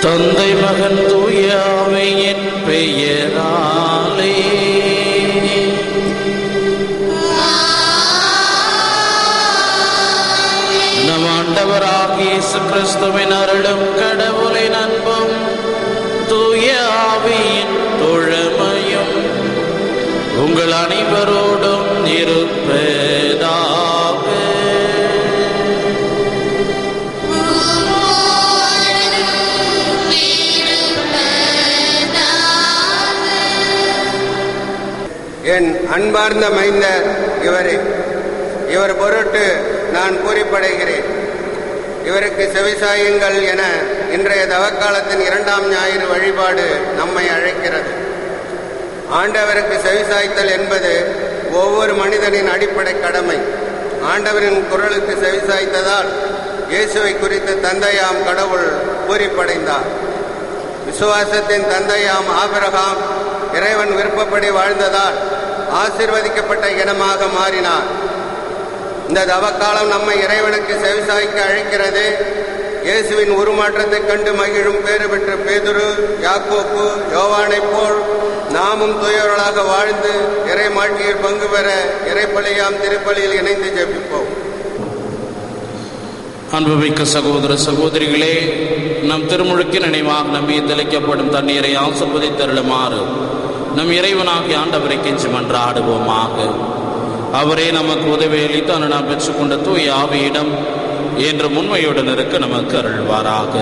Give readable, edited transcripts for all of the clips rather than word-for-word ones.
தந்தை மகன் தூய ஆவியின் பெயராலே. நம் ஆண்டவராகிய இயேசு கிறிஸ்துவின் அருளும் கடவுளின் அன்பும் தூய ஆவியின் தோழமையும் உங்கள் அனைவரோடும் இருப்பதாக. என் அன்பார்ந்த மைந்தர் இவரே, இவர் பொருட்டு நான் பூரிப்படைகிறேன். இவருக்கு செவிசாயுங்கள் என இன்றைய தவக்காலத்தின் 2ஆம் ஞாயிறு வழிபாடு நம்மை அழைக்கிறது. ஆண்டவருக்கு செவிசாய்த்தல் என்பது ஒவ்வொரு மனிதனின் அடிப்படை கடமை. ஆண்டவரின் குரலுக்கு செவிசாய்த்ததால் இயேசுவை குறித்து தந்தையாம் கடவுள் பூரிப்படைந்தார். விசுவாசத்தின் தந்தையாம் ஆபிரகாம் இறைவன் விருப்பப்படி வாழ்ந்ததால் ஆசீர்வதிக்கப்பட்ட இனமாக மாறினார். இந்த தவக்காலம் நம்மை இறைவனுக்கு செவிசாய்க்க அழைக்கிறது. இயேசுவின் உருமாற்றத்தைக் கண்டு மகிழும் பேறு பெற்ற பேதுரு, யாக்கோப்பு, யோவானைப் போல் நாமும் தூயவர்களாக வாழ்ந்து இறை மாட்சியில் பங்கு பெற இறைப்பலியாம் திருப்பலியில் இணைந்து ஜெபிப்போம். அன்புமிக்க சகோதர சகோதரிகளே, நம் திருமுழுக்கு நினைவாக நம்பி தெளிக்கப்படும் தண்ணீரை ஆசீர்வதித்தருளுமாறு நம் இறைவனாகிய ஆண்டவரை கெஞ்சி மன்றாடுவோமாக. அவரே நமக்கு உதவி அளித்து நாம் பெற்றுக்கொண்ட தூய ஆவியிடம் என்று உண்மையுடன் இருக்க நமக்கு அருள்வாராக.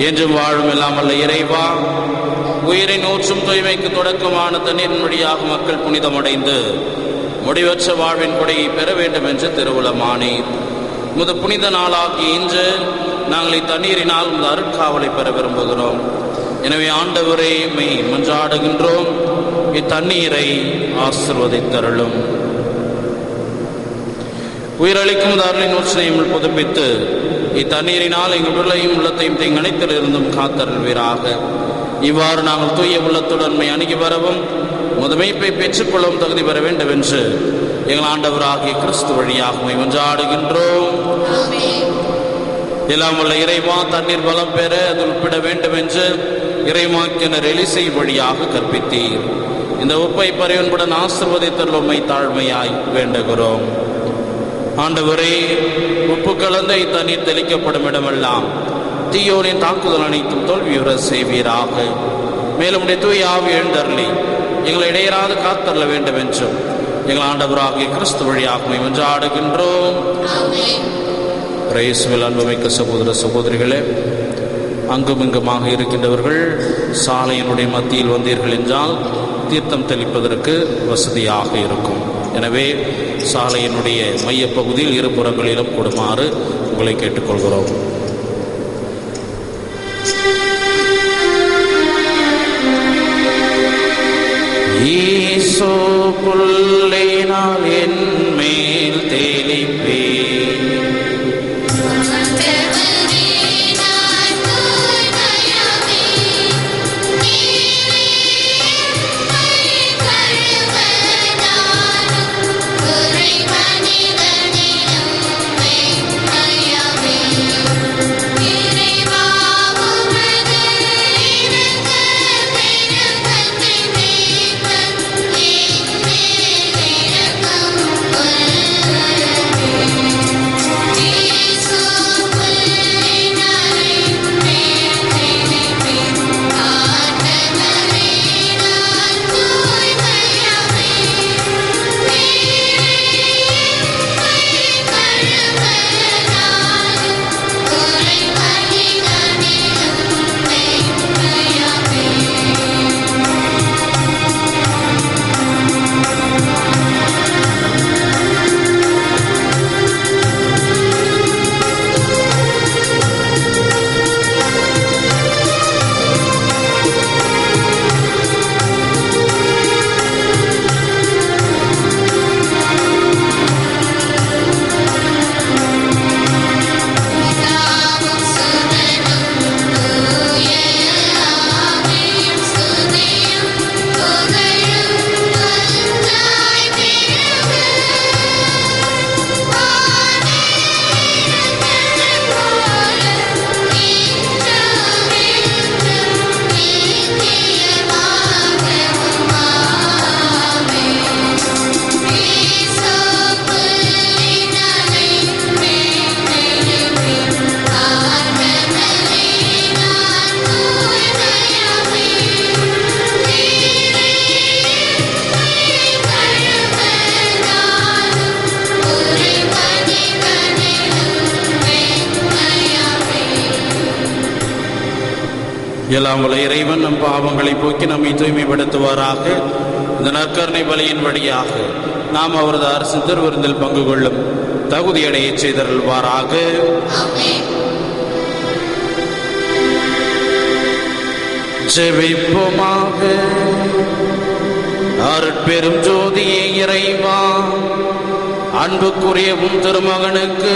என்றும் வாழும் இல்லாமல்ல இறைவா, உயிரின் ஊற்றும் தூய்மைக்கு தொடக்கமான தண்ணீரின் வழியாக மக்கள் புனிதமடைந்து முடிவற்ற வாழ்வின் கொடையை பெற வேண்டும் என்று திருவுளமானீர். முத புனித நாளாகிய இன்று நாங்கள் இத்தண்ணீரினால் இந்த அருட்காவலை பெற விரும்புகிறோம். எனவே ஆண்டவரே மெய் மன்றாடுகின்றோம், இத்தண்ணீரை ஆசீர்வதித்தருளும். உயிரளிக்கும் அருளின் ஊற்றினையும் புதுப்பித்து இத்தண்ணீரினால் எங்கள் உடலையும் உள்ளத்தையும் தீங்கணைத்தில் இருந்தும் காத்தருள்வீராக. இவ்வாறு நாங்கள் தூய உள்ளத்துடன் அணுகி வரவும் முதுமைப்பை பெற்றுக்கொள்ளவும் தகுதி பெற வேண்டும் என்று எங்கள் ஆண்டவராகிய கிறிஸ்து வழியாக மன்றாடுகின்றோம். எல்லாம் உள்ள இறைவா, தண்ணீர் பலம் பெற அது உட்பிட வேண்டும் என்று இறைமாக்கினர் எலிசை வழியாக கற்பித்தீர். இந்த உப்பை பரிவன்புடன் ஆசீர்வதித்தருளுமை தாழ்மையாய் வேண்டுகிறோம். ஆண்டவரே, உப்பு கலந்த இத்தண்ணீர் தெளிக்கப்படும் இடமெல்லாம் தீயோரின் தாக்குதல் அனைத்தும் தோல்வியுற செய்வீராக. மேலும் உடைய தூய ஆவி எழுந்தருளி எங்களை இடையராது காத்தருள வேண்டும் என்றும் எங்கள் ஆண்டவராகிய கிறிஸ்து வழியாக மன்றாடுகின்றோம். இயேசுவில் அன்புமிக்க சகோதர சகோதரிகளே, அங்குமிங்குமாக இருக்கின்றவர்கள் சாலையினுடைய மத்தியில் வந்தீர்கள் என்றால் தீர்த்தம் தெளிப்பதற்கு வசதியாக இருக்கும். எனவே சாலையினுடைய மையப்பகுதியில் இருபுறங்களிலும் கொடுமாறு உங்களை கேட்டுக்கொள்கிறோம். ஈசோ புல்லினால் என் மேல் தெளிப்பே, எல்லாம் வல்ல இறைவன் நம் பாவங்களை போக்கி நம்மை தூய்மைப்படுத்துவாராக. இந்த நற்கருணை பலியின் வழியாக நாம் அவரது அரசின் திருவிருந்தில் பங்கு கொள்ளும் தகுதியடைய செய்தருள்வாராக. ஜெபிப்போமாக. அருட்பெரும் ஜோதியே இறைவா, அன்புக்குரிய உம் திருமகனுக்கு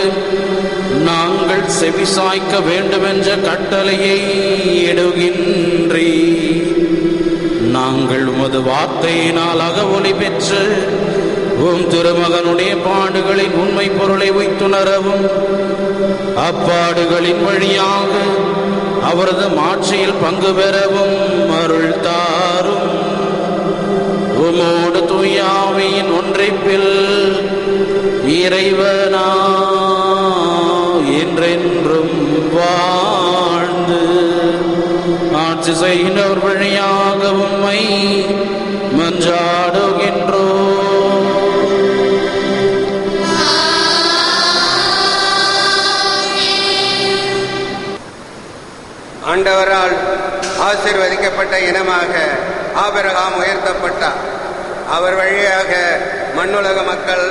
நாங்கள் செவிசாய்க்க வேண்டுமென்ற கட்டளையை இடுகின்றே. நாங்கள் உமது வார்த்தையினால் அகவொலி பெற்று உம் திருமகனுடைய பாடுகளின் உண்மை பொருளை வைத்துணரவும், அப்பாடுகளின் வழியாக அவரது மாட்சியில் பங்கு பெறவும் அருள் தாரும். உமோடு தூயாவியின் ஒன்றைப்பில் இறைவனா என்றென்றும் வாழ்ந்து ஆட்சி செய்கின்றவர் வழியாக உம்மை மன்றாடுகின்றோ. ஆண்டவரால் ஆசீர்வதிக்கப்பட்ட இனமாக ஆபிரகாம் உயர்த்தப்பட்டார். அவர் வழியாக மண்ணுலக மக்கள்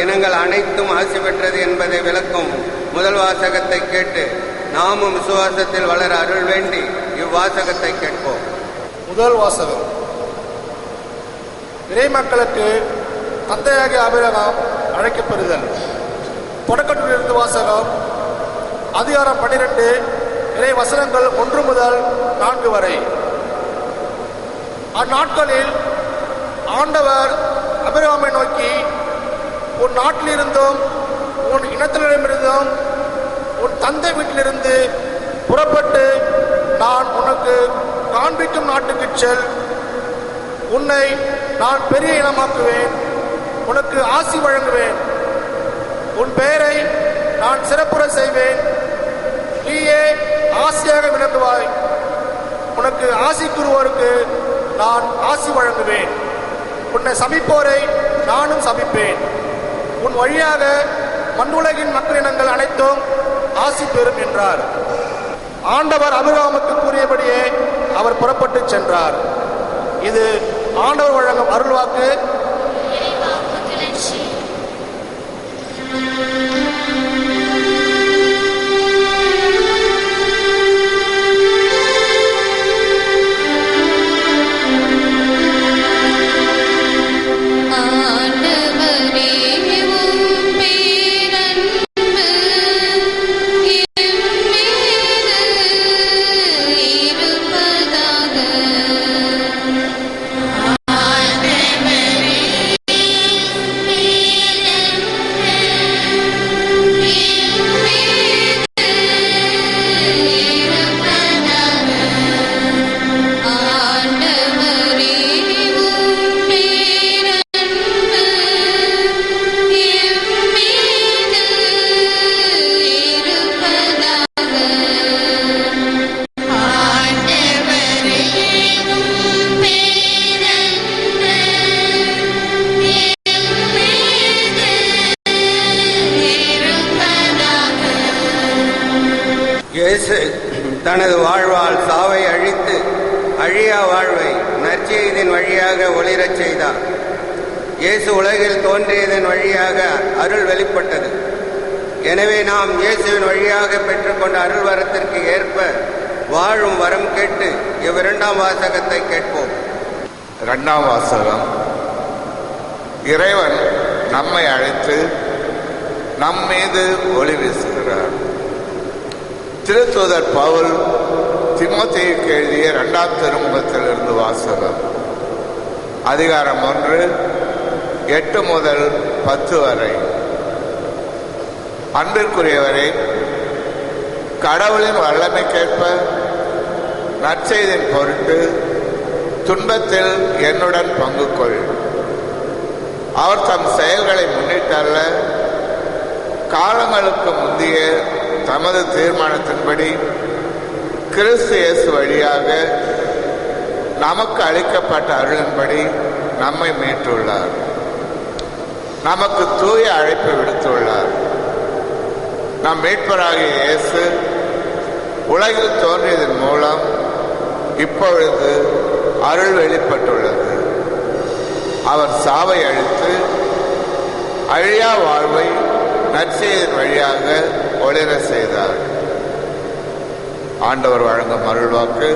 இனங்கள் அனைத்தும் ஆசி பெற்றது என்பதை விளக்கும் முதல் வாசகத்தை கேட்டு நாமும் விசுவாசத்தில் வளர அருள் வேண்டி இவ்வாசகத்தை கேட்போம். முதல் வாசகம். இறை மக்களுக்கு தந்தையாகிய ஆபிரகாம் அழைக்கப்படுதல். தொடக்கத்திலிருந்து வாசகம். அதிகாரம் 12, இறை வசனங்கள் 1 முதல் 4 வரை. அந்நாட்களில் ஆண்டவர் ஆபிரகாமை நோக்கி, உன் நாட்டிலிருந்தும் உன் இனத்தினரிடமிருந்தும் உன் தந்தை வீட்டிலிருந்து புறப்பட்டு நான் உனக்கு காண்பிக்கும் நாட்டுக்கு செல். உன்னை நான் பெரிய இனமாக்குவேன், உனக்கு ஆசி வழங்குவேன், உன் பெயரை நான் சிறப்புற செய்வேன், நீயே ஆசியாக விளங்குவாய், உனக்கு ஆசி கூறுவோருக்கு நான் ஆசி வழங்குவேன், உன்னை சபிப்போரை நானும் சபிப்பேன், உன் வழியாக மண்ணுலகின் மக்களினங்கள் அனைத்தும் ஆசி பெறும் என்றார். ஆண்டவர் ஆபிரகாமுக்கு கூறியபடியே அவர் புறப்பட்டு சென்றார். இது ஆண்டவர் வழங்கும் அருள்வாக்கு. தனது வாழ்வால் சாவை அழித்து அழியா வாழ்வை நற்செய்தியின் வழியாக ஒளிரச் செய்தார். இயேசு உலகில் தோன்றியதன் வழியாக அருள் வெளிப்பட்டது. எனவே நாம் இயேசுவின் வழியாக பெற்றுக்கொண்ட அருள் வரத்திற்கு ஏற்ப வாழும் வரம் கேட்டு இவ்விரண்டாம் வாசகத்தை கேட்போம். இரண்டாம் வாசகம். இறைவன் நம்மை அழைத்து நம் மீது ஒளி வீசுகிறார். திருத்தூதர் பவுல் தீமோத்தேயுக்கு எழுதிய 2ஆம் திருமுகத்திலிருந்து வாசகம். அதிகாரம் 1, 8 முதல் 10 வரை. அன்பிற்குரியவரே, கடவுளின் வல்லமைக்கேற்ப நற்செய்தியின் பொருட்டு துன்பத்தில் என்னுடன் பங்கு கொள். அவர் தம் செயல்களை முன்னிட்டல்ல, காலங்களுக்கு முந்தைய தமது தீர்மானத்தின்படி கிறிஸ்து இயேசு வழியாக நமக்கு அளிக்கப்பட்ட அருளின்படி நம்மை மீட்டுள்ளார். நமக்கு தூய அழைப்பு விடுத்துள்ளார். நம் மீட்பராகிய இயேசு உலகில் தோன்றியதன் மூலம் இப்பொழுது அருள் வெளிப்பட்டுள்ளது. அவர் சாவை அழித்து அழியா வாழ்வை நற்செய்தியின் வழியாக ஒளிர செய்தார். ஆண்டவர் வழங்கும் அருள்வாக்கு.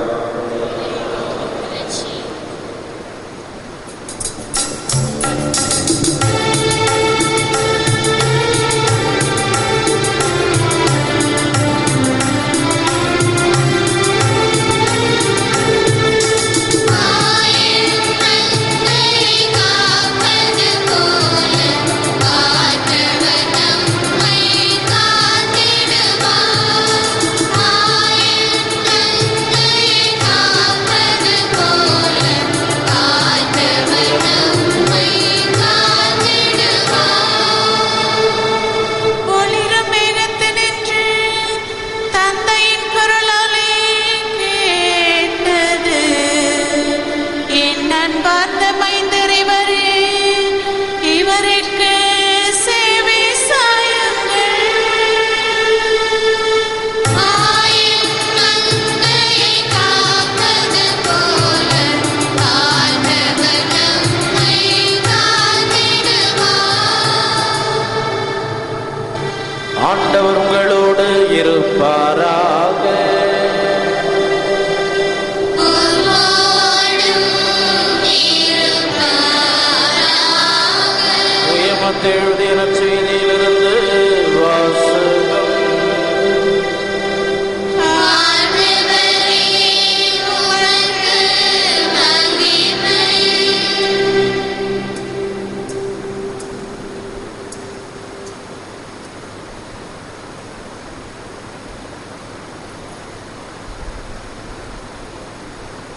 ஆண்டவர் உங்களோடு இருப்பாராக. உயமத்தை எழுதிய நற்செய்தியிலிருந்து வாசகம்.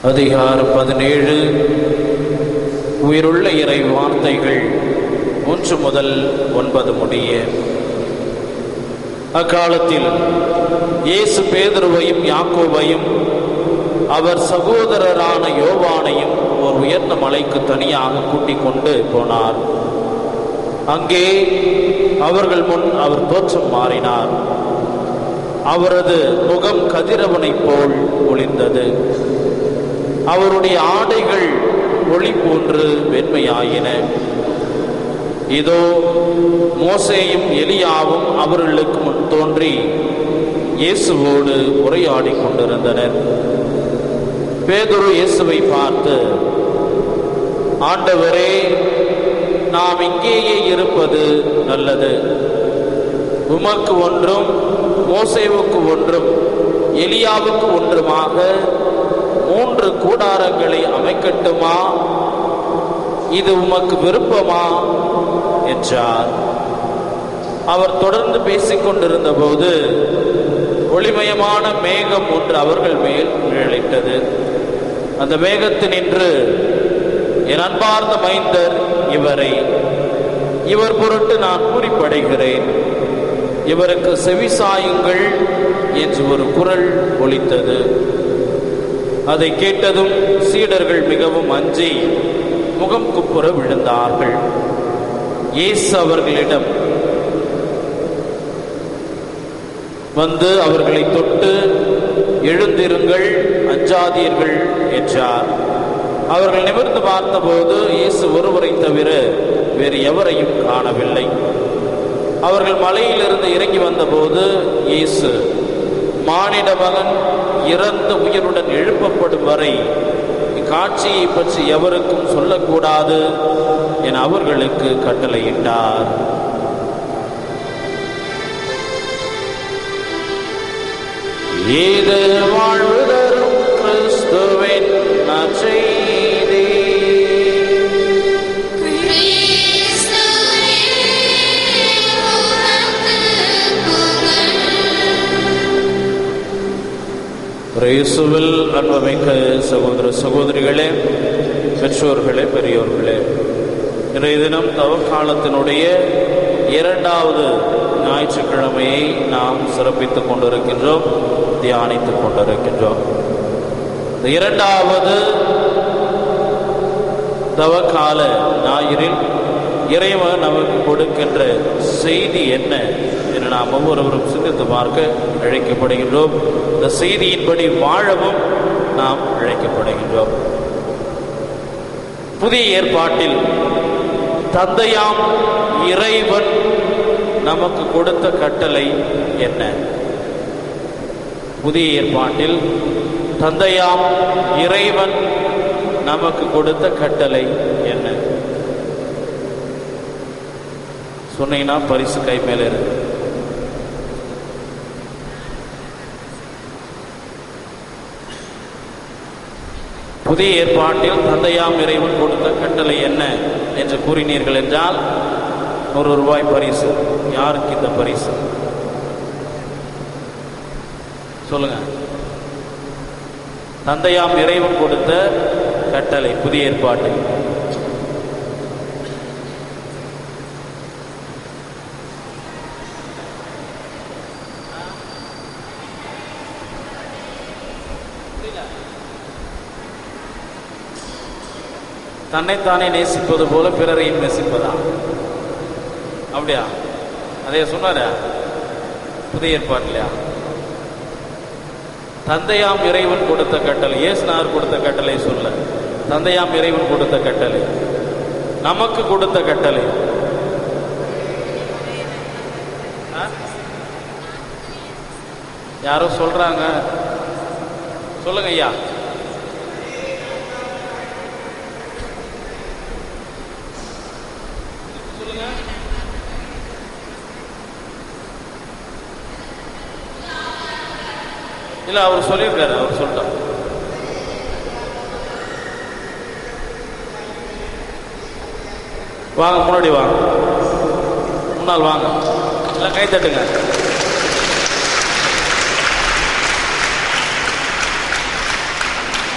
அதிகாரம் 17. உயிருள்ள இறை வார்த்தைகள் 1 முதல் 9 முடிய. அக்காலத்தில் இயேசு பேதுருவையும் யாக்கோபையும் அவர் சகோதரரான யோவானையும் ஒரு உயர்ந்த மலைக்கு தனியாக கூட்டிக் கொண்டு போனார். அங்கே அவர்கள் முன் அவர் தோற்றம் மாறினார். அவரது முகம் கதிரவனைப் போல் ஒளிர்ந்தது. அவருடைய ஆடைகள் ஒளி போன்று வெண்மையாயின. இதோ மோசேயும் எலியாவும் அவர்களுக்கு முன் தோன்றி இயேசுவோடு உரையாடி கொண்டிருந்தனர். பேதுரு இயேசுவை பார்த்து, ஆண்டவரே, நாம் இங்கேயே இருப்பது நல்லது. உமக்கு ஒன்றும் மோசேவுக்கு ஒன்றும் எலியாவுக்கு ஒன்றுமாக 3 கூடாரங்களை அமைக்கட்டுமா? இது உமக்கு விருப்பமா என்றார். அவர் தொடர்ந்து பேசிக் கொண்டிருந்த போது ஒளிமயமான மேகம் ஒன்று அவர்கள் மேல் நிழலிட்டது. அந்த மேகத்தினின்று, என் அன்பார்ந்த மைந்தர் இவரை, இவர் பொருட்டு நான் பூரிப்படைகிறேன், இவருக்கு செவிசாயுங்கள் என்று ஒரு குரல் ஒலித்தது. அதை கேட்டதும் சீடர்கள் மிகவும் அஞ்சி முகம் குப்புற விழுந்தார்கள். இயேசு அவர்களிடம் வந்து அவர்களை தொட்டு, எழுந்திருங்கள், அஞ்சாதீர்கள் என்றார். அவர்கள் நிமிர்ந்து பார்த்தபோது இயேசு ஒருவரை தவிர வேறு எவரையும் காணவில்லை. அவர்கள் மலையிலிருந்து இறங்கி வந்தபோது இயேசு, மானிட மகன் இறந்த உயிருடன் எழுப்பப்படும் வரை இக்காட்சியை பற்றி எவருக்கும் சொல்லக்கூடாது என அவர்களுக்கு கட்டளையிட்டார். இது வாழ்வு தரும் கிறிஸ்துவின் நற்செய்தி. இயேசுவில் அன்புமிக்க சகோதர சகோதரிகளே, பெற்றோர்களே, பெரியோர்களே, இன்றைய தினம் தவக்காலத்தினுடைய 2வது ஞாயிற்றுக்கிழமையை நாம் சிறப்பித்துக் கொண்டிருக்கின்றோம், தியானித்துக் கொண்டிருக்கின்றோம். இந்த 2வது தவக்கால ஞாயிறில் இறைவன் நமக்கு கொடுக்கின்ற செய்தி என்ன என்று நாம் ஒவ்வொருவரும் சிந்தித்து பார்க்க அழைக்கப்படுகின்றோம். இந்த செய்தியின்படி வாழவும் நாம் அழைக்கப்படுகின்றோம். புதிய ஏற்பாட்டில் தந்தையாம் இறைவன் நமக்கு கொடுத்த கட்டளை என்ன? புதிய ஏற்பாட்டில் தந்தையாம் இறைவன் நமக்கு கொடுத்த கட்டளை என்ன? சொன்னீங்கன்னா பரிசு கை மேல இருக்கு. புதிய ஏற்பாட்டில் தந்தையாம் இறைவன் கொடுத்த கட்டளை என்ன என்று கூறினீர்கள் என்றால் 100 ரூபாய் பரிசு. யாருக்கு இந்த பரிசு? சொல்லுங்க. தந்தையாம் இறைவன் கொடுத்த கட்டளை புதிய ஏற்பாட்டில். தன்னைத்தானே நேசிப்பது போல பிறரையும் நேசிப்பதா? அப்படியா? அதே சொன்னாரா புதிய ஏற்பாட்டிலையா? தந்தையாம் இறைவன் கொடுத்த கட்டளை, இயேசுநாதர் கொடுத்த கட்டளை சொல்ல, தந்தையாம் இறைவன் கொடுத்த கட்டளை, நமக்கு கொடுத்த கட்டளை. யாரோ சொல்றாங்க, சொல்லுங்க ஐயா. இல்ல அவர் சொல்லியிருக்காரு, அவர் சொல்லிட்டார். வாங்க முன்னாடி வாங்க, முன்னால் வாங்க, எல்லாம் கை தட்டுங்க.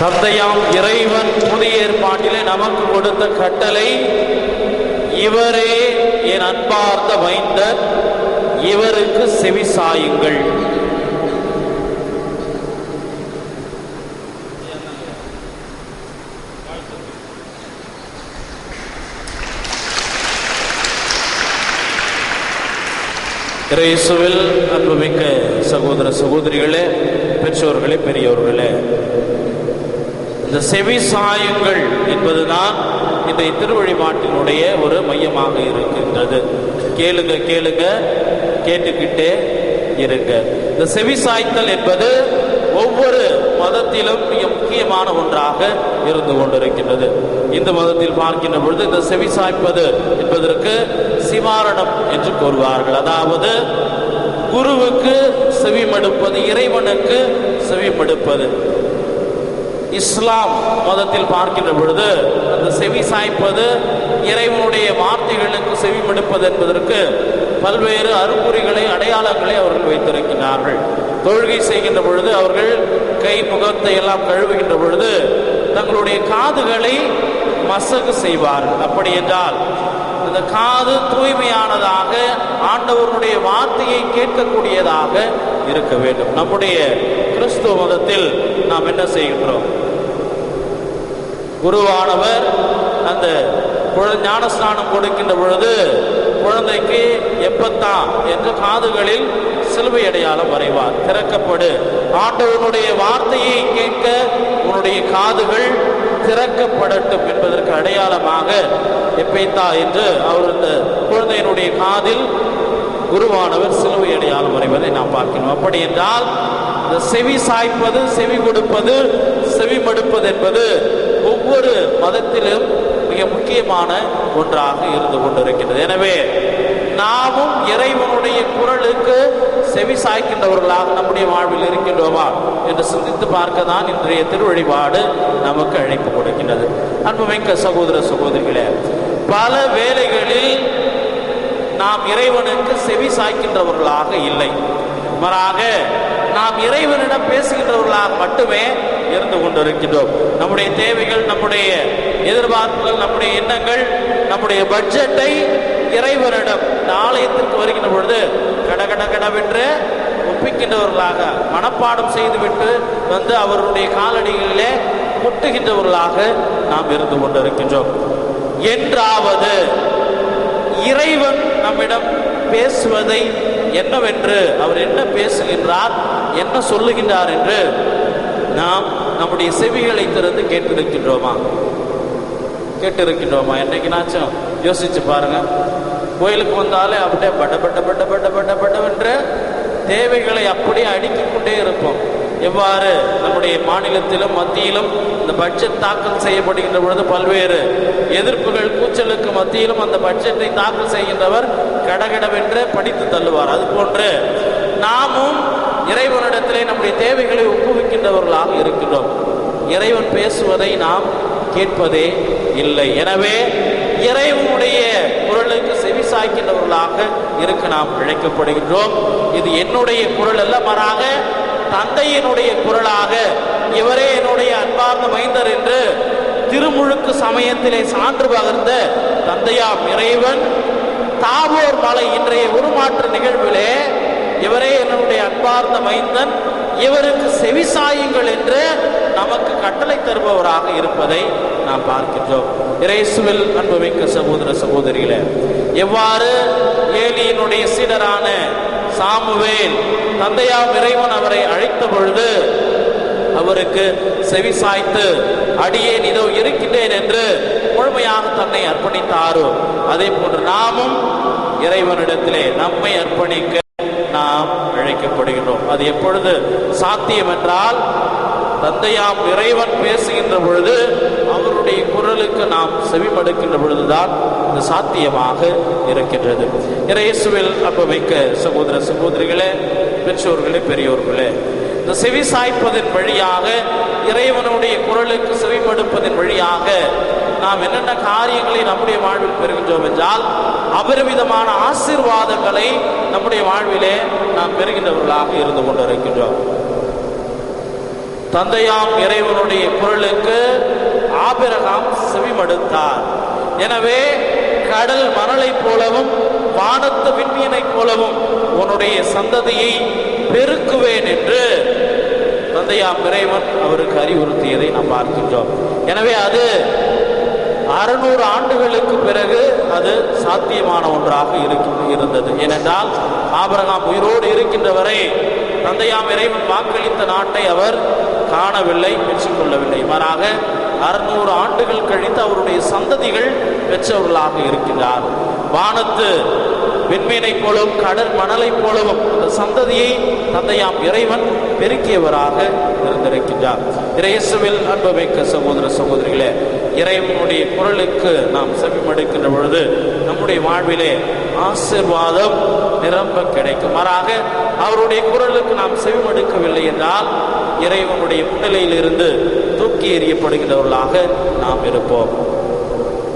தந்தையாம் இறைவன் புதிய ஏற்பாட்டிலே நமக்கு கொடுத்த கட்டளை, இவரே என் அன்பார்ந்த மைந்தர், இவருக்கு செவி சாயுங்கள். இயேசுவில் அன்புமிக்க சகோதர சகோதரிகளே, பெற்றோர்களே, பெரியோர்களே, இந்த செவி சாயுங்கள் என்பதுதான் இந்த திருவழிபாட்டினுடைய ஒரு மையமாக இருக்கின்றது. கேளுங்க கேளுங்க, கேட்டுக்கிட்டே இருங்க. இந்த செவி சாய்த்தல் என்பது ஒவ்வொரு மதத்திலும் மிக முக்கியமான ஒன்றாக இருந்து கொண்டிருக்கின்றது. இந்த மதத்தில் பார்க்கின்ற பொழுது இந்த செவி சாய்ப்பது என்பதற்கு சிவாரணம் என்று கூறுவார்கள். அதாவது குருவுக்கு செவி மடுப்பது, இறைவனுக்கு செவி மடுப்பது. இஸ்லாம் மதத்தில் பார்க்கின்ற பொழுது அந்த செவி சாய்ப்பது, இறைவனுடைய வார்த்தைகளுக்கு செவி மடுப்பது என்பதற்கு பல்வேறு அறிகுறிகளை, அடையாளங்களை அவர்கள் வைத்திருக்கிறார்கள். தொழுகை செய்கின்ற பொழுது அவர்கள் கை முகத்தை எல்லாம் கழுவுகின்ற பொழுது தங்களுடைய காதுகளை மசகு செய்வார்கள். அப்படி என்றால் அந்த காது தூய்மையானதாக, ஆண்டவருடைய வார்த்தையை கேட்கக்கூடியதாக இருக்க வேண்டும். நம்முடைய கிறிஸ்துவ மதத்தில் நாம் என்ன செய்கின்றோம்? குருவானவர் அந்த ஞானஸ்நானம் கொடுக்கின்ற பொழுது குழந்தைக்கு எப்பத்தா என்று காதுகளில் சிலுவை அடையாளம் வரைவார். திறக்கப்படு, ஆண்டவனுடைய வார்த்தையை கேட்க உன்னுடைய காதுகள் திறக்கப்படட்டும் என்பதற்கு அடையாளமாக எப்பைத்தா என்று அவர் இந்த குழந்தையினுடைய காதில் குருவானவர் சிலுவை அடையாளம் வரைவதை நாம் பார்க்கணும். அப்படி என்றால் இந்த செவி சாய்ப்பது, செவி கொடுப்பது, செவி மடுப்பது என்பது ஒவ்வொரு மதத்திலும் மிக முக்கியமான ஒன்றாக இருந்து கொண்டிருக்கின்றது. எனவே நாமும் இறைவனுடைய குரலுக்கு செவி சாய்க்கின்றவர்களாக நம்முடைய வாழ்வில் இருக்கின்றோமா என்று சிந்தித்து பார்க்க தான் இன்றைய திருவழிபாடு நமக்கு அழைப்பு கொடுக்கின்றது. அன்புமிக்க சகோதர சகோதரிகளே, பல வேளைகளில் நாம் இறைவனுக்கு செவி சாய்க்கின்றவர்களாக இல்லை, மாறாக நாம் இறைவனிடம் பேசுகின்றவர்களாக மட்டுமே இருந்து கொண்டிருக்கின்றோம். நம்முடைய தேவைகள், நம்முடைய எதிர்பார்ப்புகள், நம்முடைய எண்ணங்கள், நம்முடைய பட்ஜெட்டை இறைவனிடம் ஆலயத்திற்கு வருகின்ற பொழுது கடகடகடவென்று ஒப்பிக்கின்றவர்களாக, மனப்பாடம் செய்துவிட்டு வந்து அவருடைய காலடிகளிலே முட்டுகின்றவர்களாக நாம் இருந்து கொண்டிருக்கின்றோம். என்றாவது இறைவன் நம்மிடம் பேசுவதை என்னவென்று, அவர் என்ன பேசுகின்றார், என்ன சொல்லுகின்றார் என்று நாம் நம்முடைய செவிகளை திறந்து கேட்டிருக்கின்றோமா? என்னைக்குனாச்சும் யோசிச்சு பாருங்க. கோயிலுக்கு வந்தாலே அப்படியே பட்ட தேவைகளை அப்படியே அடுக்கிக் கொண்டே இருப்போம். எவ்வாறு நம்முடைய மாநிலத்திலும் மத்தியிலும் இந்த பட்ஜெட் தாக்கல் செய்யப்படுகின்ற பொழுது பல்வேறு எதிர்ப்புகள் கூச்சலுக்கு மத்தியிலும் அந்த பட்ஜெட்டை தாக்கல் செய்கின்றவர் கடகடவென்று படித்து தள்ளுவார். அதுபோன்று நாமும் இறைவனிடத்திலே நம்முடைய தேவைகளை ஒப்புவிக்கின்றவர்களாக இருக்கின்றோம். இறைவன் பேசுவதை நாம் கேட்பதே இல்லை. எனவே இறைவனுடைய குரலுக்கு செவி சாய்க்கின்றவர்களாக இருக்க நாம் அழைக்கப்படுகின்றோம். இது என்னுடைய குரல் அல்ல, மாறாக தந்தையினுடைய குரலாக, இவரே என்னுடைய அன்பார்ந்த மைந்தர் என்று திருமுழுக்கு சமயத்திலே சான்று பகர்ந்த தந்தையாம் இறைவன் தாபோர் மலை இன்றைய உருமாற்ற நிகழ்விலே இவரே என்னுடைய அன்பார்ந்த மைந்தன், இவருக்கு செவி சாயுங்கள் என்று நமக்கு கட்டளை தருபவராக இருப்பதை நாம் பார்க்கின்றோம். இயேசுவில் அன்புமிக்க சகோதர சகோதரிகளே, எவ்வாறு ஏலியினுடைய சீடரான சாமுவேல் தந்தையாம் இறைவன் அவரை அழைத்த பொழுது அவருக்கு செவி சாய்த்து அடியேன் இதோ இருக்கின்றேன் என்று முழுமையாக தன்னை அர்ப்பணித்தாரோ, அதே போன்று நாமும் இறைவனிடத்திலே நம்மை அர்ப்பணிக்க நாம் அழைக்கப்படுகின்றோம். அது எப்பொழுது சாத்தியம் என்றால், தந்தையாம் இறைவன் பேசுகின்ற பொழுது, அவருடைய குரலுக்கு நாம் செவிமடுக்கின்ற பொழுதுதான் இது சாத்தியமாக இருக்கின்றது. இயேசுவில் அன்புமிக்க சகோதர சகோதரிகளே, பெற்றோர்களே, பெரியோர்களே, இந்த செவி சாய்ப்பதன் வழியாக, இறைவனுடைய குரலுக்கு செவிமடுப்பதன் வழியாக நாம் என்னென்ன காரியங்களை நம்முடைய வாழ்வில் பெறுகின்றோம் என்றால், அபரிவிதமான ஆசீர்வாதங்களை நம்முடைய வாழ்விலே நாம் பெறுகின்றவர்களாக இருந்து கொண்டிருக்கின்றோம். தந்தையாம் இறைவனுடைய குரலுக்கு ஆபிரகாம் செவிமடுத்தார். எனவே கடல் மணலை போலவும் வானத்து விண்மீனை போலவும் உன்னுடைய சந்ததியை பெருக்குவேன் என்று தந்தையாம் இறைவன் அவருக்கு அறிவுறுத்தியதை நாம் பார்க்கின்றோம். எனவே அது 600 ஆண்டுகளுக்கு பிறகு அது சாத்தியமான ஒன்றாக இருந்தது. ஏனென்றால் ஆபிரகாம் உயிரோடு இருக்கின்ற வரை தந்தையாம் இறைவன் வாக்களித்த நாட்டை அவர் காணவில்லை, பெற்றுக்கொள்ளவில்லை. மாறாக 600 ஆண்டுகள் கழித்து அவருடைய சந்ததிகள் பெற்றவர்களாக இருக்கின்றார். வானத்து விண்மீனை போலவும் கடல் மணலை போலவும் அந்த சந்ததியை தந்தையாம் இறைவன் பெருக்கியவராக இருந்திருக்கின்றார். இயேசுவில் அன்புமிக்க சகோதர சகோதரிகளே, இறைவனுடைய குரலுக்கு நாம் செவிமடுக்கின்ற பொழுது நம்முடைய வாழ்விலே ஆசீர்வாதம் நிரம்ப கிடைக்கும். மாறாக அவருடைய குரலுக்கு நாம் செவிமடுக்கவில்லை என்றால் இறைவனுடைய முன்னிலையில் இருந்து தூக்கி எறியப்படுகின்றவர்களாக நாம் இருப்போம்.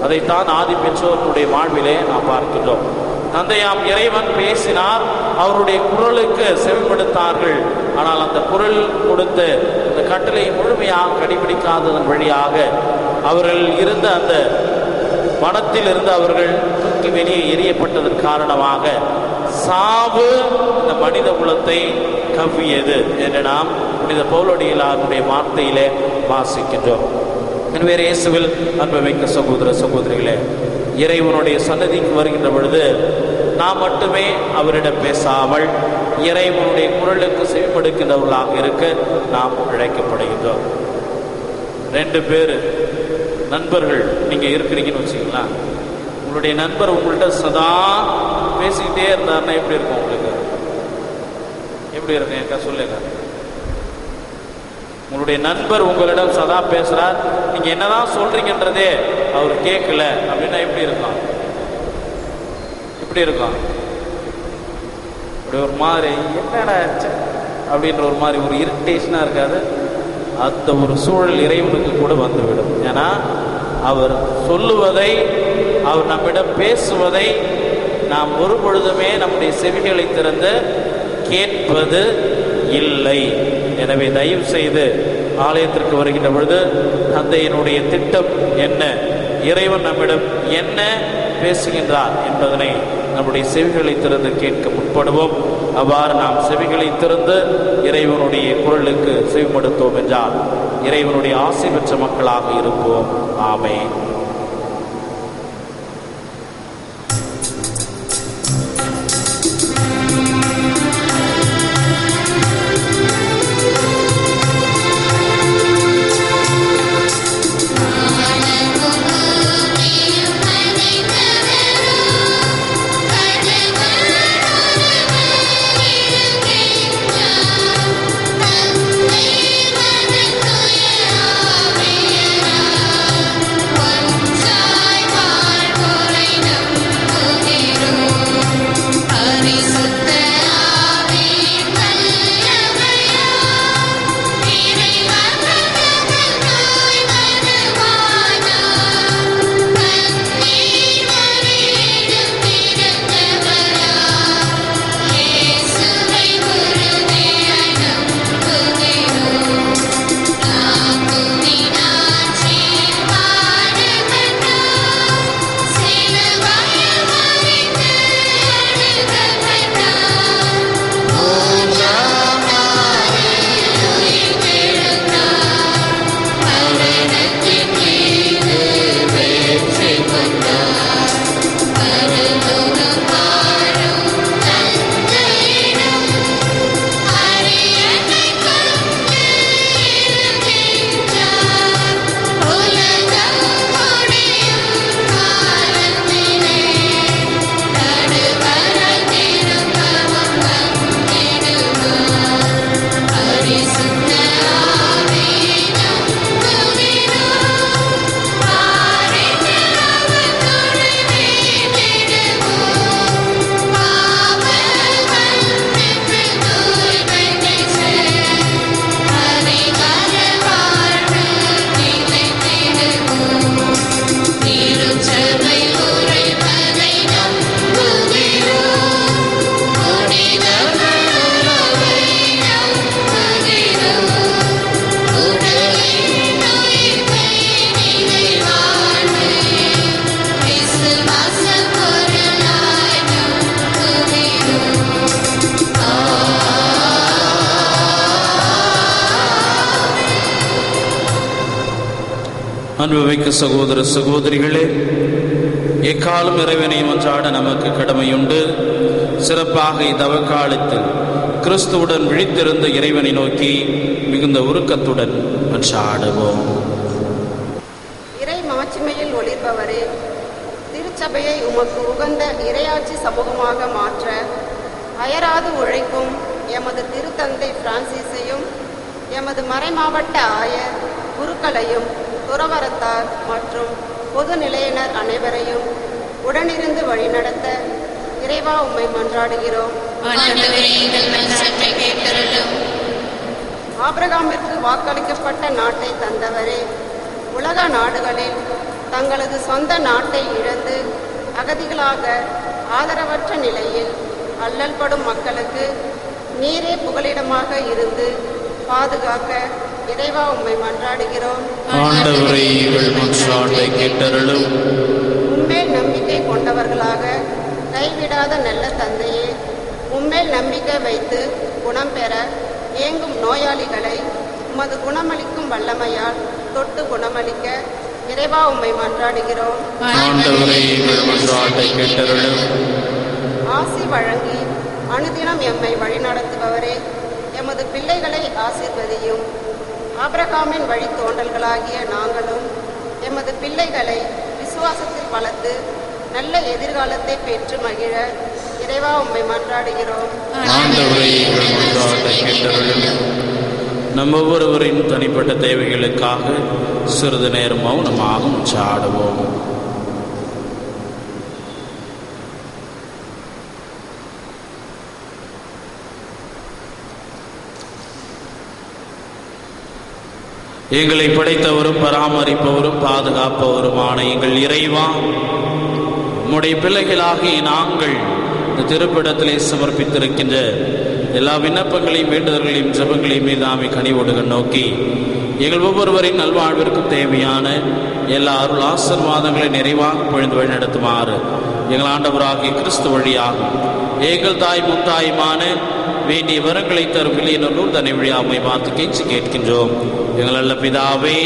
அதைத்தான் ஆதி பெற்றோர்களுடைய வாழ்விலே நாம் பார்க்கின்றோம். தந்தையாம் இறைவன் பேசினார், அவருடைய குரலுக்கு செவிமடுத்தார்கள். ஆனால் அந்த குரல் கொடுத்த அந்த கட்டளை முழுமையாக கடைபிடிக்காததன் வழியாக அவர்கள் இருந்த அந்த வனத்தில் இருந்து அவர்கள் தூக்கி வெளியே எரியப்பட்டதன் காரணமாக சாவு இந்த மனித குலத்தை கவ்வியது என்று நாம் புனித பவுலடிகளாருடைய வார்த்தையிலே வாசிக்கின்றோம். எனவே இயேசுவில் அன்புமிக்க சகோதர சகோதரிகளே, இறைவனுடைய சன்னதிக்கு வருகின்ற பொழுது நாம் மட்டுமே அவரிடம் பேசாமல் இறைவனுடைய குரலுக்கு செவிமடுக்கின்றவர்களாக இருக்க நாம் அழைக்கப்படுகின்றோம். 2 பேர் நண்பர்கள் நீங்க இருக்கிறீங்கன்னு வச்சுக்கலாம். உங்களுடைய நண்பர் உங்கள்கிட்ட சதா பேசிக்கிட்டே இருந்தாருன்னா எப்படி இருக்கும்? உங்களுக்கு எப்படி இருக்கும்? ஏக்கா சொல்லுங்க. உங்களுடைய நண்பர் உங்களிடம் சதா பேசுறார், நீங்க என்னதான் சொல்றீங்கன்றதே அவர் கேட்கல அப்படின்னா எப்படி இருக்கும்? எப்படி இருக்கும்? அப்படி ஒரு மாதிரி என்னடா அப்படின்ற ஒரு மாதிரி ஒரு இரிட்டேஷனா இருக்காது? அந்த ஒரு சூழல் இறைவனுக்கு கூட வந்துவிடும். ஏன்னா அவர் சொல்லுவதை, அவர் நம்மிடம் பேசுவதை நாம் ஒரு பொழுதுமே நம்முடைய செவிகளை திறந்து கேட்பது இல்லை. எனவே தயவு செய்து ஆலயத்திற்கு வருகின்ற பொழுது தந்தையினுடைய திட்டம் என்ன, இறைவன் நம்மிடம் என்ன பேசுகின்றார் என்பதனை நம்முடைய செவிகளை திறந்து கேட்க முற்படுவோம். அவ்வாறு நாம் செவிகளை திறந்து இறைவனுடைய குரலுக்கு செவிமடுத்தோம் என்றால் இறைவனுடைய ஆசை பெற்ற மக்களாக இருப்போம். ஆமென். அன்புமிக்க சகோதர சகோதரிகளே, எக்காலம் இறைவனை மன்றாட நமக்கு கடமையுண்டு. சிறப்பாக இத்தவக்காலத்தில் கிறிஸ்துவுடன் விழித்திருந்த இறைவனை நோக்கி மிகுந்த உருக்கத்துடன் மன்றாடுவோம். இறை மாட்சிமையில் ஒளிர்பவரே, திருச்சபையை உமக்கு உகந்த இறையாட்சி சமூகமாக மாற்ற அயராது உழைக்கும் எமது திருத்தந்தை பிரான்சிஸையும் எமது மறைமாவட்ட ஆயர் குருக்களையும் துறவரத்தார் மற்றும் பொது நிலையினர் அனைவரையும் உடனிருந்து வழிநடத்த இறைவா உம்மை மன்றாடுகிறோம். ஆபிரகாமிற்கு வாக்களிக்கப்பட்ட நாட்டை தந்தவரே, உலக நாடுகளில் தங்களது சொந்த நாட்டை இழந்து அகதிகளாக ஆதரவற்ற நிலையில் அல்லல்படும் மக்களுக்கு நீரே புகலிடமாக இருந்து பாதுகாக்க இறைவா உம்மை மன்றாடுகிறோம். ஆண்டவரே, எங்கள் மன்றாட்டை கேட்டருளும். உம்மேல் நம்பிக்கை கொண்டவர்களாக கைவிடாத நல்ல தந்தையே, உம்மேல் நம்பிக்கை வைத்து குணம் பெற ஏங்கும் நோயாளிகளை உமது குணமளிக்கும் வல்லமையால் தொட்டு குணமளிக்க இறைவா உம்மை மன்றாடுகிறோம். ஆண்டவரே, எங்கள் மன்றாட்டை கேட்டருளும். ஆசி வழங்கி அனுதினம் எம்மை வழிநடத்துபவரே, எமது பிள்ளைகளை ஆசீர்வதியும். ஆபிரகாமின் வழித்தோன்றல்களாகிய நாங்களும் எமது பிள்ளைகளை விசுவாசத்தில் வளர்த்து நல்ல எதிர்காலத்தை பெற்று மகிழ இறைவா உம்மை மன்றாடுகிறோம். ஆண்டவரே, எங்கள் மன்றாட்டை கேட்டருளும். நம் ஒவ்வொருவரின் தனிப்பட்ட தேவைகளுக்காக சிறிது நேரம் மௌனமாக மன்றாடுவோம். எங்களை படைத்தவரும் பராமரிப்பவரும் பாதுகாப்பவருமான எங்கள் இறைவா, உம்முடைய பிள்ளைகளாகிய நாங்கள் இந்த திருப்பிடத்திலே சமர்ப்பித்திருக்கின்ற எல்லா விண்ணப்பங்களையும் வேண்டுதல்களையும் ஜெபங்களையும் மீதாமை கனிவோடு நோக்கி எங்கள் ஒவ்வொருவரின் நல்வாழ்விற்கும் தேவையான எல்லா அருள் ஆசீர்வாதங்களை நிறைவாக பொழிந்து வழிநடத்துமாறு எங்கள் ஆண்டவராகிய கிறிஸ்து வழியாகும் எங்கள் தாய் முத்தாயுமான வேண்டிய வரங்களை தரும் வில்லியனூர் தன்னை வழியாமை பார்த்து கெஞ்சி கேட்கின்றோம். எங்கள் நல்ல பிதாவே,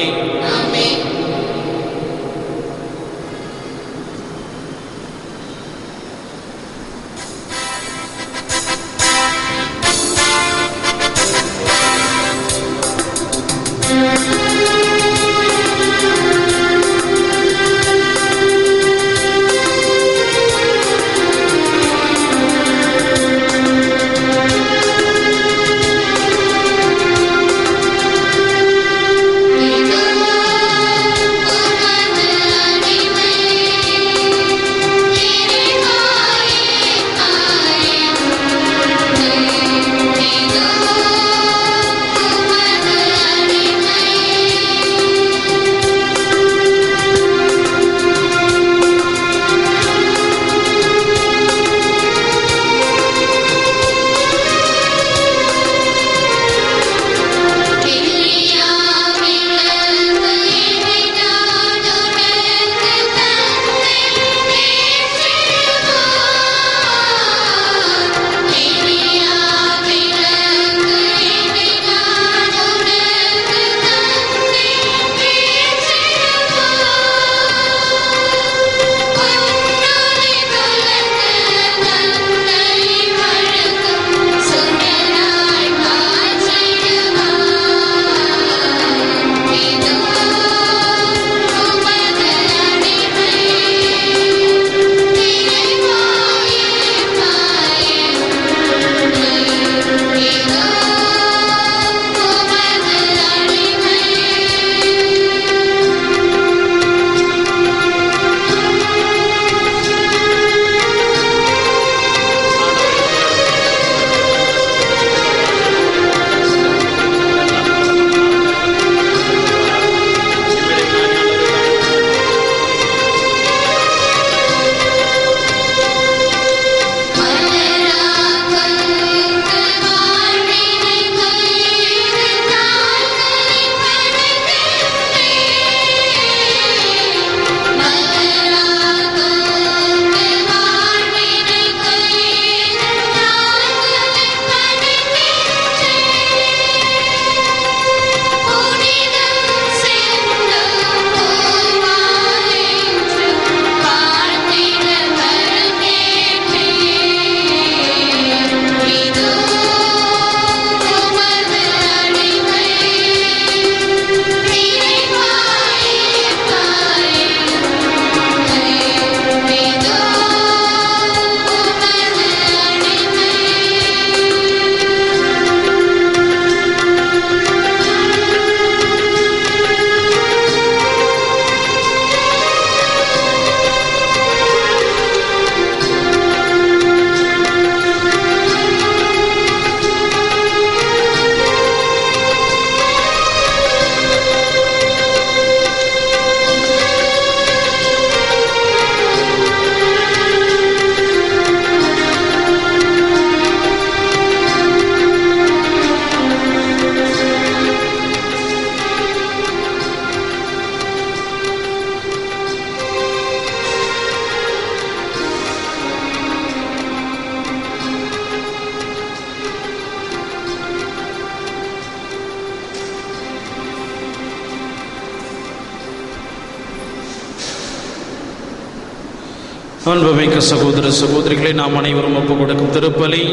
அன்புமிக்க சகோதர சகோதரிகளை நாம் அனைவரும் ஒப்புக் கொடுக்கும் திருப்பலி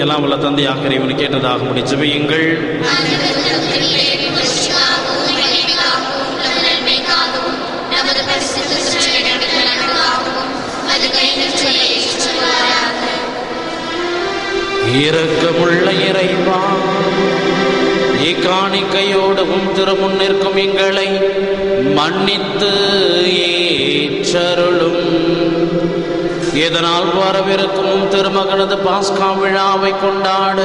எல்லாம் வல்ல தந்தையாக இறைவன் கேட்டதாக முடி ஜெபியுங்கள். இரக்கமுள்ள இறைவா, இக்காணிக்கையோடும் திருமுன் நிற்கும் எங்களை மன்னித்து ஏற்றருளும். இதனால் வரவிருக்கும் திருமகனது பாஸ்கா விழாவை கொண்டாட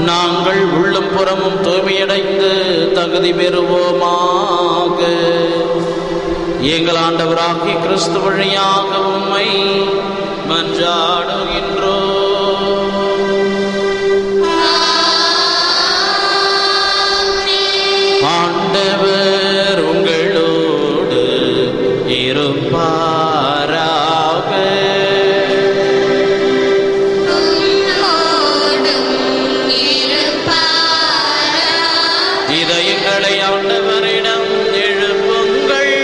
நாங்கள் உள்ளும் புறமும் தூய்மையடைந்து தகுதி பெறுவோமாக. எங்கள் ஆண்டவராகிய கிறிஸ்து வழியாக உம்மை மன்றாடுகின்றோம். ஆண்டவர் உங்களோடு இருப்பாராக. இதயங்களை ஆண்டவரிடம் எழுப்புங்கள்.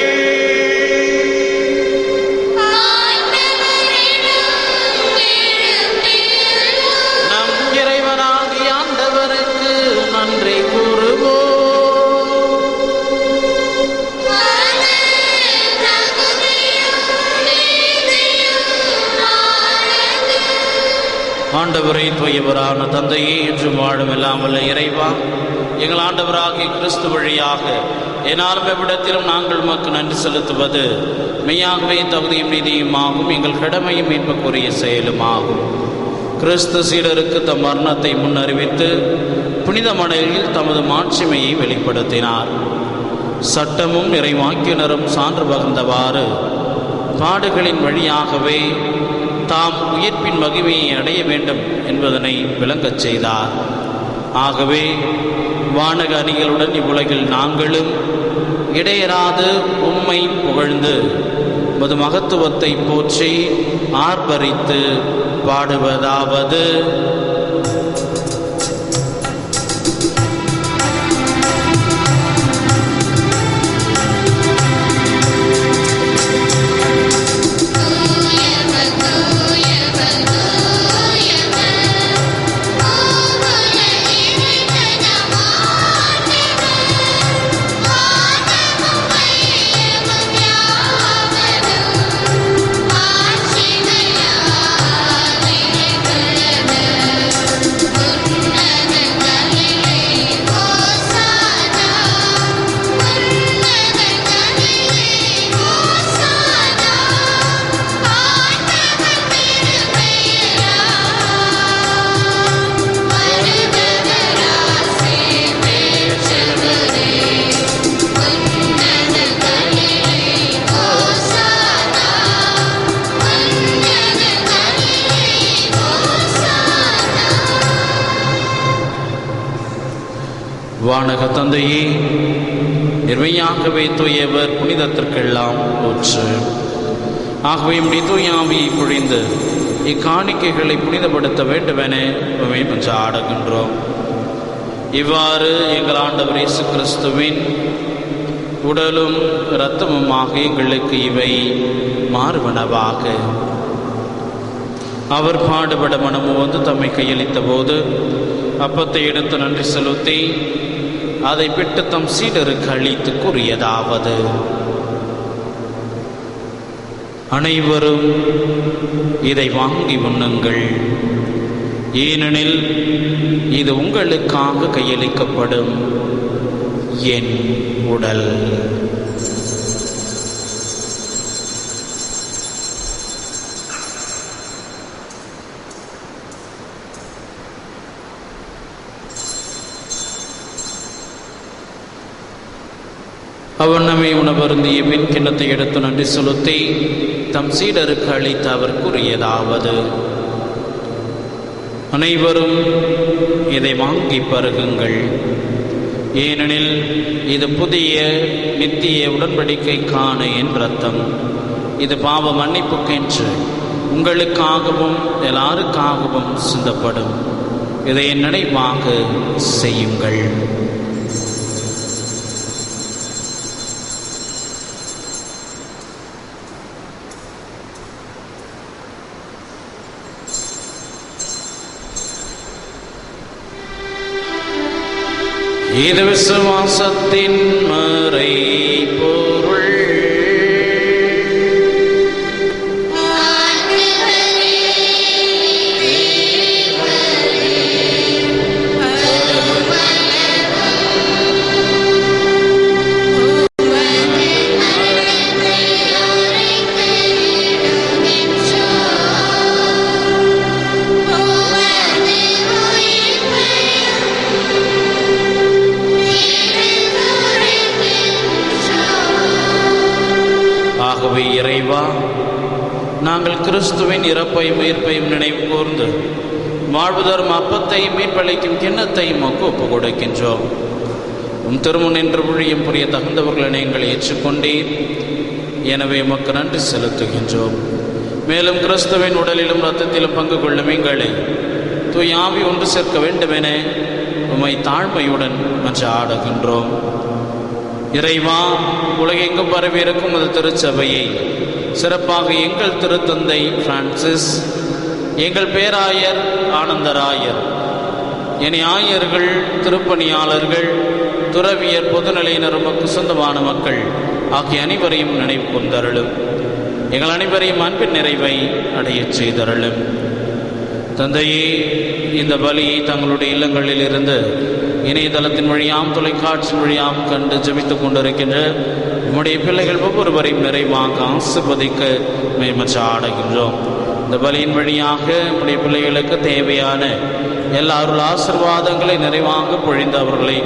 நம் இறைவனாகிய ஆண்டவருக்கு நன்றி கூறுவோம். ஆண்டவரை தூயவரான தந்தையே என்று வாழும் எல்லாம் வல்ல இறைவா, எங்கள் ஆண்டவராகிய கிறிஸ்து வழியாக என்னாலும் எவ்விடத்திலும் நாங்கள் உமக்கு நன்றி செலுத்துவது மெய்யாகவே தகுதியும் நீதியுமாகும், எங்கள் கடமையும் மீட்புக்குரிய செயலுமாகும். கிறிஸ்து சீடருக்கு தம் மரணத்தை முன்னறிவித்து புனித மலையில் தமது மாட்சிமையை வெளிப்படுத்தினார். சட்டமும் இறைவாக்கினரும் சான்று பகர்ந்தவாறு பாடுகளின் வழியாகவே தாம் உயிர்ப்பின் மகிமையை அடைய வேண்டும் என்பதனை விளங்கச் செய்தார். ஆகவே வானக அணிகளுடன் இவ்வுலகில் நாங்களும் இடையராது உம்மை புகழ்ந்து மது மகத்துவத்தை போற்றி ஆர்ப்பரித்து பாடுவதாவது: வானக தந்தையே, நிர்மையாகவே தூயவர், புனிதத்திற்கெல்லாம் போற்று. ஆகவே உம்முடைய தூய ஆவியை பொழிந்து இக்காணிக்கைகளை புனிதப்படுத்த வேண்டுமென உம்மை மன்றாடுகின்றோம். இவ்வாறு எங்கள் ஆண்டவர் இயேசு கிறிஸ்துவின் உடலும் இரத்தமுமாக எங்களுக்கு இவை மாறுவனவாக. அவர் பாடுபட மனமு வந்து தம்மை கையளித்த போது அப்பத்தை எடுத்து நன்றி செலுத்தி அதை பிட்டு தம் சீடருக்கு அளித்து கூறியதாவது: அனைவரும் இதை வாங்கி உண்ணுங்கள், ஏனெனில் இது உங்களுக்காக கையளிக்கப்படும் என் உடல். அவனமே உணவருந்திய பின் கிண்ணத்தை எடுத்து நன்றி செலுத்தி தம் சீடருக்கு அளித்து அவர் கூறியதாவது: அனைவரும் இதை வாங்கி பருகுங்கள், ஏனெனில் இது புதிய நித்திய உடன்படிக்கைக்கான என் இரத்தம். இது பாவ மன்னிப்புக்கென்று உங்களுக்காகவும் எல்லாருக்காகவும் சிந்தப்படும். இதை என் நினைவாக செய்யுங்கள். இது விசுவாசத்தின் மறை பொருள். இறைவா, நாங்கள் கிறிஸ்துவின் இறப்பையும் உயிர்ப்பையும் நினைவு கூர்ந்து வாழ்வு தரும் அப்பத்தை மீட்பளிக்கும் கிண்ணத்தை உமக்கு ஒப்புக் கொடுக்கின்றோம். உம் திருமுன் நின்று ஊழியம் புரிய தகுந்தவர்களை நீங்கள் ஏற்றுக்கொண்டீர். எனவே உமக்கு நன்றி செலுத்துகின்றோம். மேலும் கிறிஸ்துவின் உடலிலும் இரத்தத்திலும் பங்கு கொள்ளும் எங்களை தூய் ஆவி ஒன்று சேர்க்க வேண்டுமென உம்மை தாழ்மையுடன் மன்றாடுகின்றோம். இறைவா, உலகெங்கும் பரவி இருக்கும் அது திருச்சபையை, சிறப்பாக எங்கள் திருத்தந்தை பிரான்சிஸ், எங்கள் பேராயர் ஆனந்தராயர், இனி ஆயர்கள், திருப்பணியாளர்கள், துறவியர், பொதுநிலையினர், உமக்கு சொந்தமான மக்கள் ஆகிய அனைவரையும் நினைவு கொண்டருளும். எங்கள் அனைவரையும் அன்பின் நிறைவை அடையச் செய்தருளும். தந்தையே, இந்த பலியை தங்களுடைய இல்லங்களில் இருந்து இணையதளத்தின் வழியாம் தொலைக்காட்சி வழியாம் கண்டு ஜெபித்துக் கொண்டிருக்கின்ற உம்முடைய பிள்ளைகள் ஒவ்வொருவரையும் நிறைவாக ஆசீர்வதிக்க மன்றாடுகின்றோம். இந்த பலியின் வழியாக உம்முடைய பிள்ளைகளுக்கு தேவையான எல்லா அருள் ஆசீர்வாதங்களை நிறைவாக பொழிந்து அவர்களை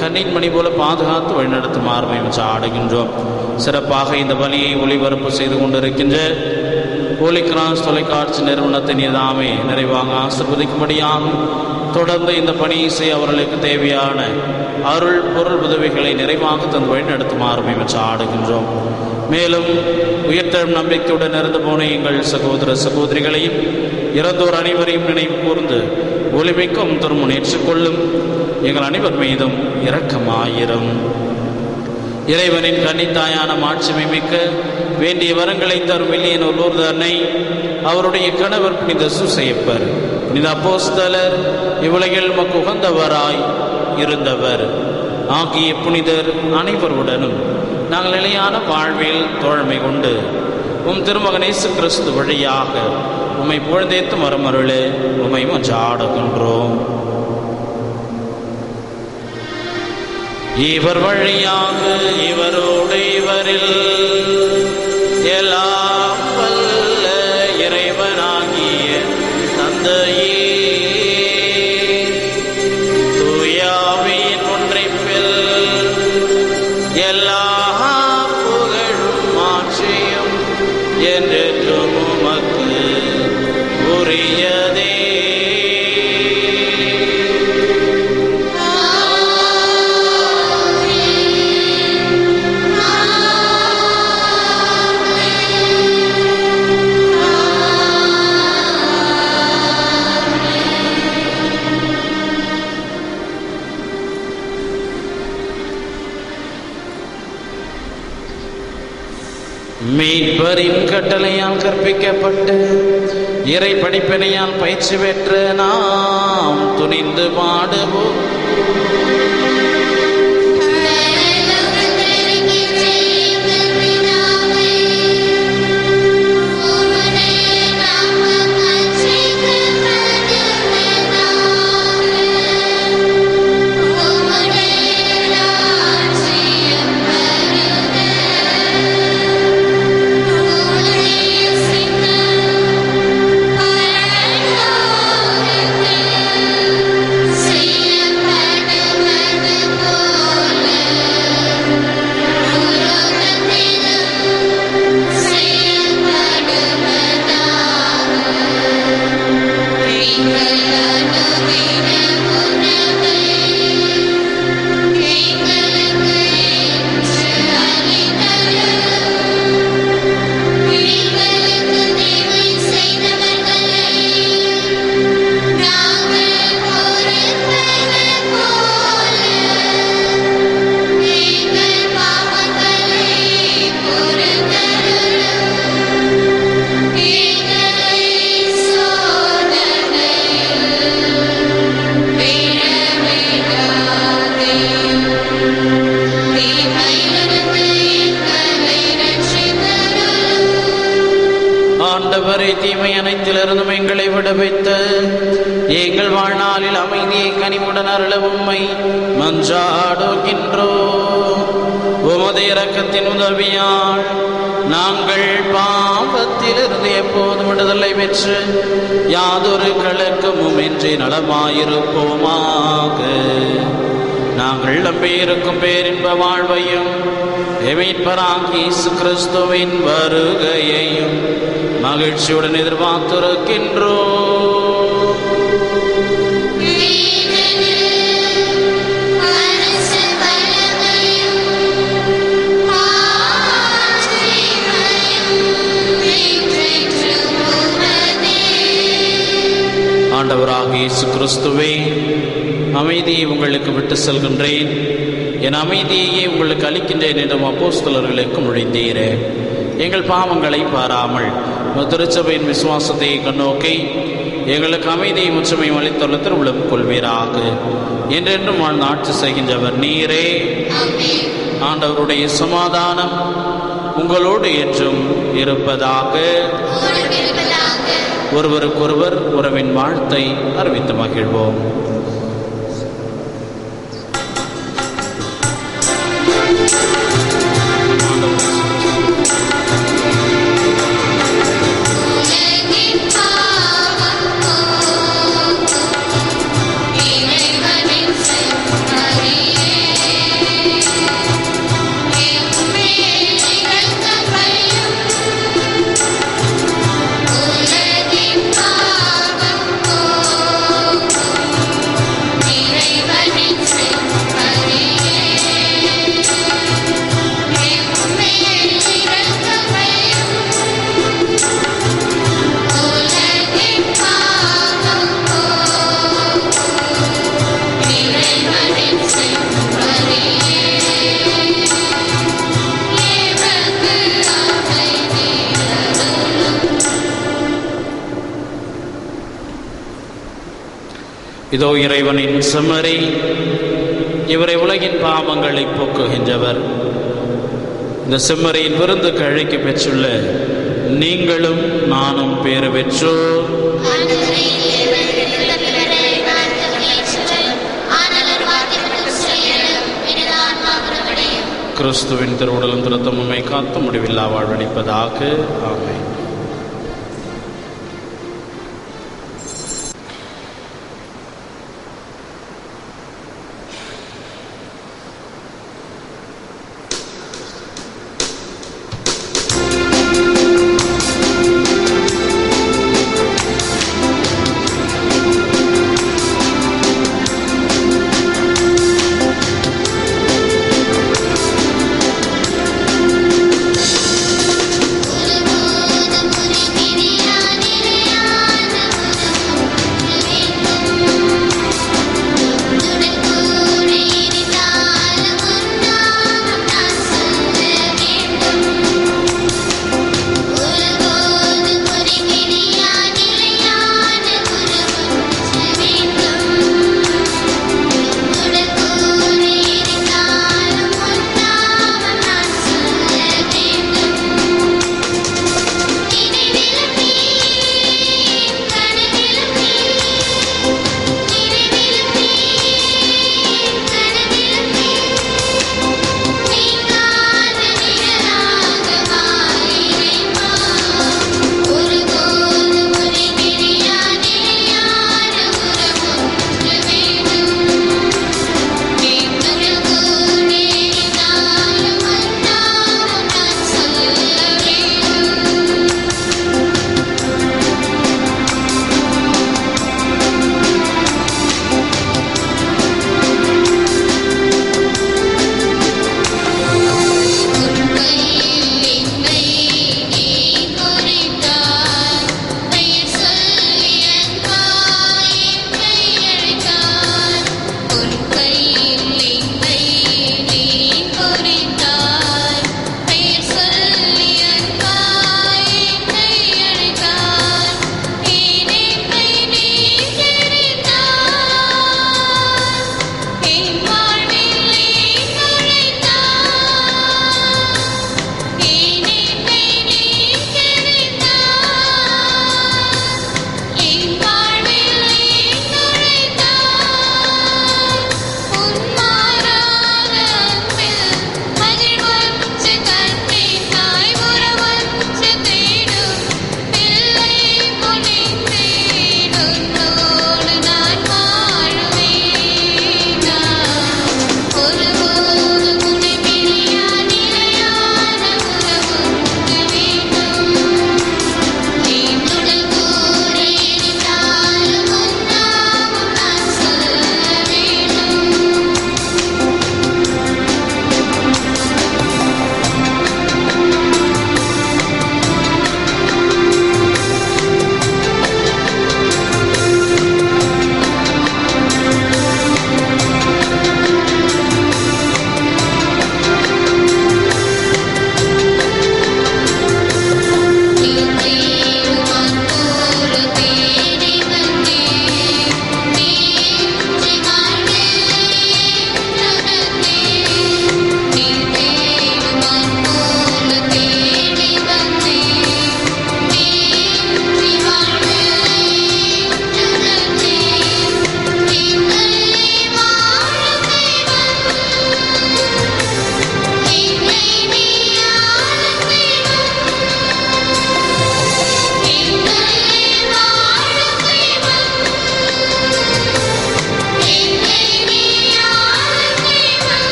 கண்ணின் மணி போல பாதுகாத்து வழிநடத்துமாறு மன்றாடுகின்றோம். சிறப்பாக இந்த பலியை ஒளிபரப்பு செய்து கொண்டிருக்கின்ற ஹோலி கிராஸ் தொலைக்காட்சி நிறுவனத்தின் இதாமே நிறைவாக ஆசீர்வதிக்கும்படியாக தொடர்ந்து இந்த பணியை செய்ய அவர்களுக்கு தேவையான அருள் பொருள் உதவிகளை நிறைவாக தந்து வழிநடத்துமாறு மன்றாடுகின்றோம். மேலும் உயிர்த்தெழும் நம்பிக்கையுடன் இறந்து போன எங்கள் சகோதர சகோதரிகளையும் இறந்தோர் அனைவரையும் நினைவு கூர்ந்து ஒளிமிக்கும் திருமுன் ஏற்றுக்கொள்ளும். எங்கள் அனைவர் மீதும் இரக்கமாயிரும். இறைவனின் கன்னித்தாயான மாட்சிமை மிக்க வேண்டிய வரங்களை தரும் வில்லியனூர் லூர்து அன்னை, அவருடைய கணவர் புனித சூசையப்பர், புனித அப்போஸ்தலர், இவ்வுலகில் உமக்கு உகந்தவராய் இருந்தவர் ஆகிய புனிதர் அனைவருடனும் நாங்கள் நிலையான வாழ்வில் தோழமை கொண்டு உம் திருமகன் இயேசு கிறிஸ்து வழியாக உம்மை புகழ்ந்தேத்தும் வரமருளே உம்மை மன்றாடுகின்றோம். இவர் வழியாக இவரோடு இவரில் எல்லாம் வல்ல இறைவனாகிய தந்தையே, தூயாவின் ஒன்றைப்பில் எல்லா புகழும் மாற்றியும் என்றென்றும் உமக்கு உரியதே. மீட்பரின் கட்டளையால் கற்பிக்கப்பட்டு இறை படிப்பினையால் பயிற்சி பெற்ற நாம் துணிந்து பாடுவோம். எங்கள் வாழ்நாளில் அமைதியை கனிவுடன் அருள உம்மை மன்றாடுகின்றோம். உமது இரக்கத்தின் உதவியால் நாங்கள் பாவத்திலிருந்து எப்போதும் விடுதலை பெற்று யாதொரு கலக்கமும் இன்றி நலமாயிருப்போமாக. நாங்கள் நம்பியிருக்கும் பேரின்ப வாழ்வையும் மீட்பராகிய இயேசு கிறிஸ்துவின் வருகையையும் மகிழ்ச்சியுடன் எதிர்பார்த்திருக்கின்றோம். ஆண்டவராகிய இயேசு கிறிஸ்துவே, அமைதியை உங்களுக்கு விட்டு செல்கின்றேன், என் அமைதியையே உங்களுக்கு அளிக்கின்றேன் என்றும் அப்போஸ்தலர்களுக்கு மொழிந்தீரே. எங்கள் பாவங்களை பாராமல் திருச்சபையின் விசுவாசத்தை கண்ணோக்கி எங்களுக்கு அமைதியை முற்றுமையும் அளித்துள்ள திருவுளம் கொள்வீராக. என்றென்றும் வாழ்ந்து ஆட்சி செய்கின்றவர் நீரே. ஆண்டவருடைய சமாதானம் உங்களோடு என்றும் இருப்பதாக. ஒருவருக்கொருவர் உறவின் வாழ்த்தை அறிவித்து மகிழ்வோம். இதோ இறைவனின் செம்மறி, இவரை உலகின் பாவங்களை போக்குகின்றவர். இந்த செம்மறியின் விருந்துக்கு அழைக்க பெற்றுள்ள நீங்களும் நானும் பேறு பெற்றோர். கிறிஸ்துவின் திருவுடலும் திருத்தமும் உம்மை காத்து முடிவில்லா வாழ்வளிப்பதாக. ஆமென். Thank you.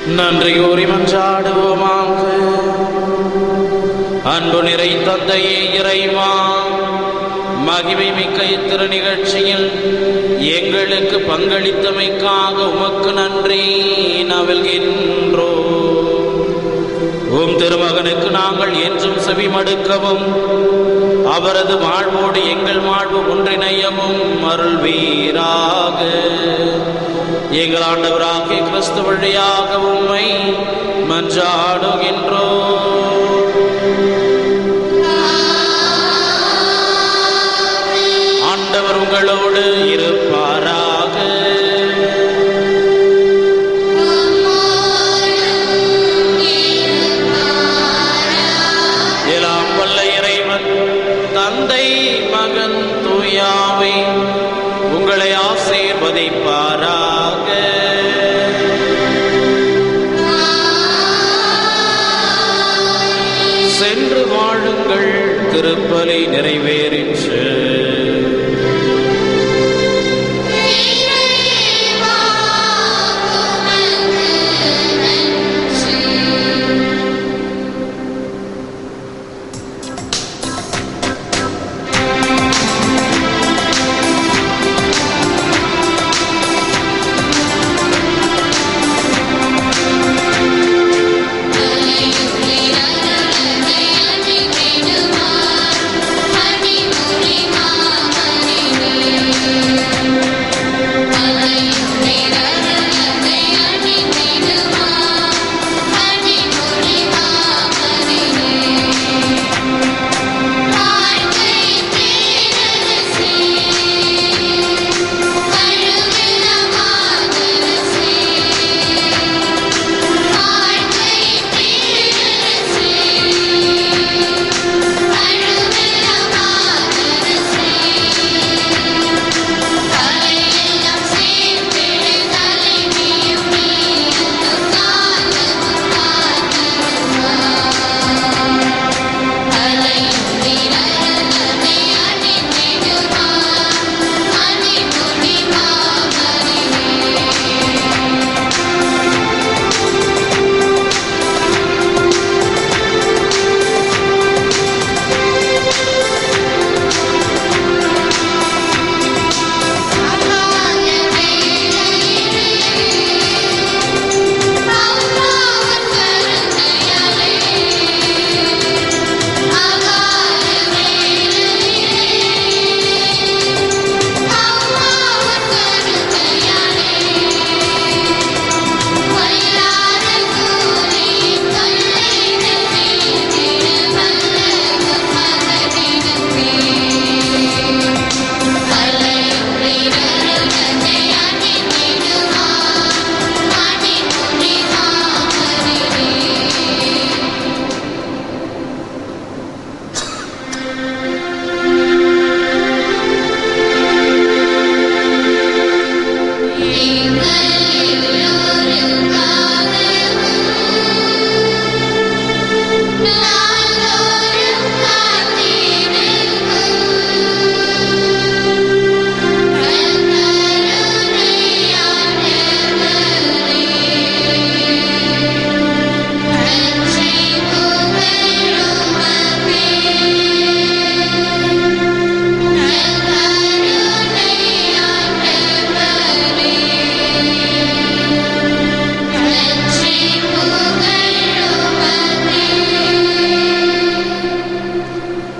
நன்றி கூறி மன்றாடுவோமாக. அன்பு நிறை தந்தையே இறைவா, மகிமை மிக்க இத்திரு நிகழ்ச்சியில் எங்களுக்கு பங்களித்தமைக்காக உமக்கு நன்றி நல்கின்றோம். உம் திருமகனுக்கு நாங்கள் என்றும் செவிமடுக்கவும் அவரது வாழ்வோடு எங்கள் வாழ்வு ஒன்றிணையவும் அருள்வீராக. எங்கள் ஆண்டவராகிய கிறிஸ்து வழியாக உம்மை மன்றாடுகின்றோம். ஆண்டவர் உங்களோடு இருப்பாராக. எல்லாம் வல்ல இறைவன் தந்தை மகன் தூயாவை உங்களை ஆசீர்வதிப்பாராக. சென்று வாழுங்கள், திருப்பலி நிறைவேறிற்று.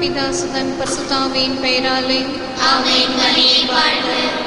பிதா சுதன் பரிசுத்தாவியின் பெயராலே ஆமென். மரியே வாழ்க.